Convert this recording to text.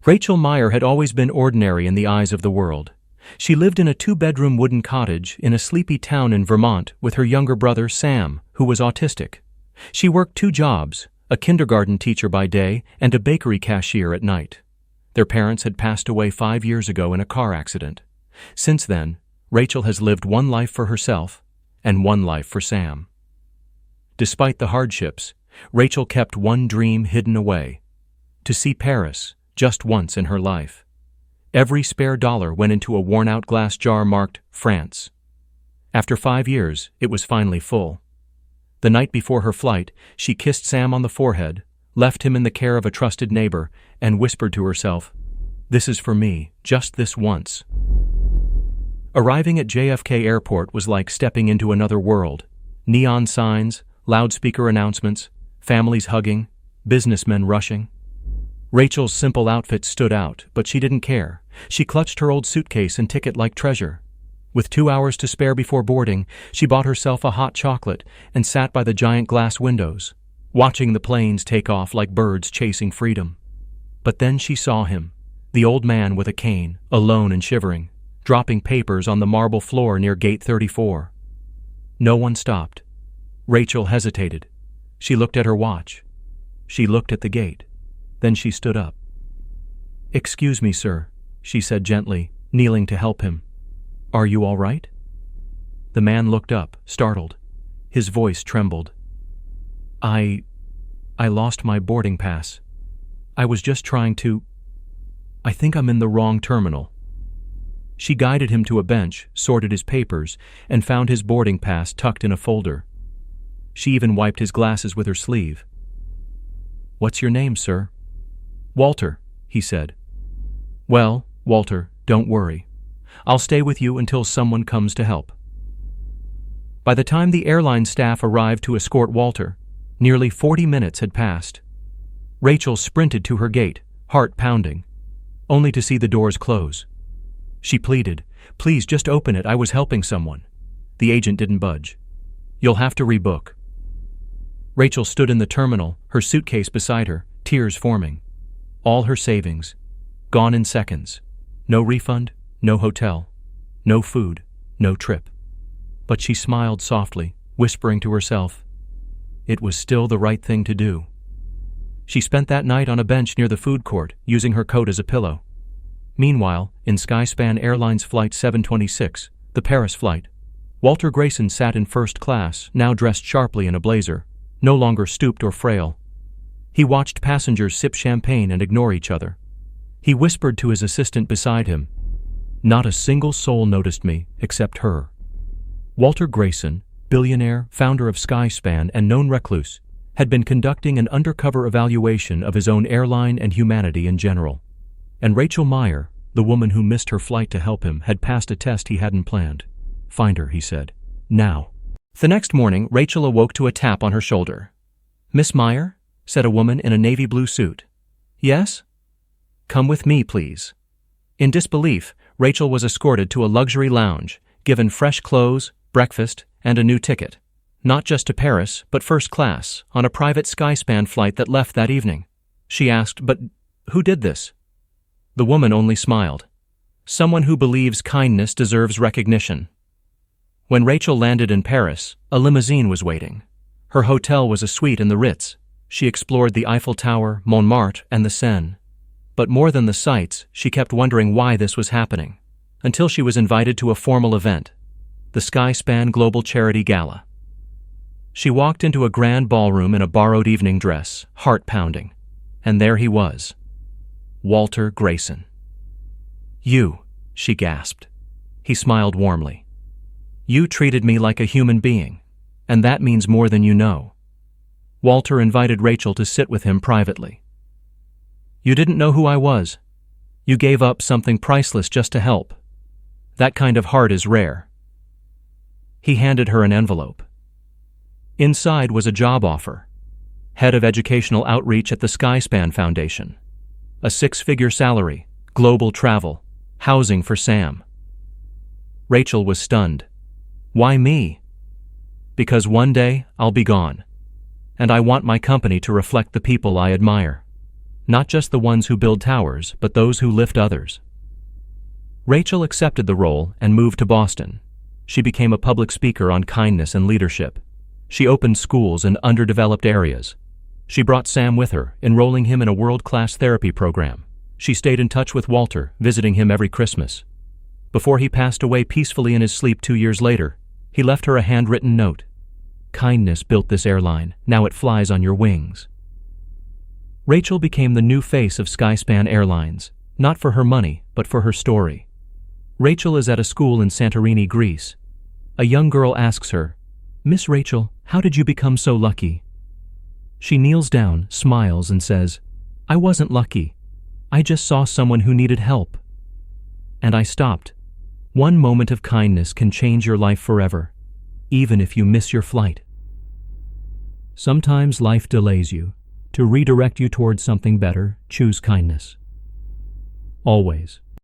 Rachel Meyer had always been ordinary in the eyes of the world. She lived in a 2-bedroom wooden cottage in a sleepy town in Vermont with her younger brother Sam, who was autistic. She worked 2 jobs, a kindergarten teacher by day and a bakery cashier at night. Their parents had passed away 5 years ago in a car accident. Since then, Rachel has lived one life for herself and one life for Sam. Despite the hardships, Rachel kept one dream hidden away: to see Paris just once in her life. Every spare dollar went into a worn-out glass jar marked France. After 5 years, it was finally full. The night before her flight, she kissed Sam on the forehead, left him in the care of a trusted neighbor, and whispered to herself, "This is for me, just this once." Arriving at JFK Airport was like stepping into another world. Neon signs, loudspeaker announcements, families hugging, businessmen rushing. Rachel's simple outfit stood out, but she didn't care. She clutched her old suitcase and ticket like treasure. With 2 hours to spare before boarding, she bought herself a hot chocolate and sat by the giant glass windows, watching the planes take off like birds chasing freedom. But then she saw him, the old man with a cane, alone and shivering, dropping papers on the marble floor near Gate 34. No one stopped. Rachel hesitated. She looked at her watch. She looked at the gate. Then she stood up. "Excuse me, sir," she said gently, kneeling to help him. "Are you all right?" The man looked up, startled. His voice trembled. I lost my boarding pass. I was just trying to... I think I'm in the wrong terminal." She guided him to a bench, sorted his papers, and found his boarding pass tucked in a folder. She even wiped his glasses with her sleeve. "What's your name, sir?" "Walter," he said. "Well, Walter, don't worry. I'll stay with you until someone comes to help." By the time the airline staff arrived to escort Walter, nearly 40 minutes had passed. Rachel sprinted to her gate, heart pounding, only to see the doors close. She pleaded, "Please just open it, I was helping someone." The agent didn't budge. "You'll have to rebook." Rachel stood in the terminal, her suitcase beside her, tears forming. All her savings, gone in seconds. No refund, no hotel, no food, no trip. But she smiled softly, whispering to herself, it was still the right thing to do. She spent that night on a bench near the food court, using her coat as a pillow. Meanwhile, in Skyspan Airlines Flight 726, the Paris flight, Walter Grayson sat in first class, now dressed sharply in a blazer, no longer stooped or frail. He watched passengers sip champagne and ignore each other. He whispered to his assistant beside him, "Not a single soul noticed me, except her." Walter Grayson, billionaire, founder of Skyspan and known recluse, had been conducting an undercover evaluation of his own airline and humanity in general. And Rachel Meyer, the woman who missed her flight to help him, had passed a test he hadn't planned. "Find her," he said. "Now." The next morning, Rachel awoke to a tap on her shoulder. "Miss Meyer?" said a woman in a navy blue suit. "Yes?" "Come with me, please." In disbelief, Rachel was escorted to a luxury lounge, given fresh clothes, breakfast, and a new ticket. Not just to Paris, but first class, on a private Skyspan flight that left that evening. She asked, "But who did this?" The woman only smiled. "Someone who believes kindness deserves recognition." When Rachel landed in Paris, a limousine was waiting. Her hotel was a suite in the Ritz. She explored the Eiffel Tower, Montmartre, and the Seine. But more than the sights, she kept wondering why this was happening, until she was invited to a formal event, the Skyspan Global Charity Gala. She walked into a grand ballroom in a borrowed evening dress, heart pounding, and there he was, Walter Grayson. "You," she gasped. He smiled warmly. "You treated me like a human being, and that means more than you know." Walter invited Rachel to sit with him privately. "You didn't know who I was. You gave up something priceless just to help. That kind of heart is rare." He handed her an envelope. Inside was a job offer. Head of Educational Outreach at the Skyspan Foundation. A 6-figure salary, global travel, housing for Sam. Rachel was stunned. "Why me?" "Because one day I'll be gone. And I want my company to reflect the people I admire." not just the ones who build towers, but those who lift others. Rachel accepted the role and moved to Boston. She became a public speaker on kindness and leadership. She opened schools in underdeveloped areas. She brought Sam with her, enrolling him in a world-class therapy program. She stayed in touch with Walter, visiting him every Christmas. Before he passed away peacefully in his sleep 2 years later, he left her a handwritten note. "Kindness built this airline, now it flies on your wings." Rachel became the new face of Skyspan Airlines, not for her money, but for her story. Rachel is at a school in Santorini, Greece. A young girl asks her, "Miss Rachel, how did you become so lucky?" She kneels down, smiles, and says, "I wasn't lucky. I just saw someone who needed help. And I stopped." One moment of kindness can change your life forever, even if you miss your flight. Sometimes life delays you. To redirect you towards something better, choose kindness. Always.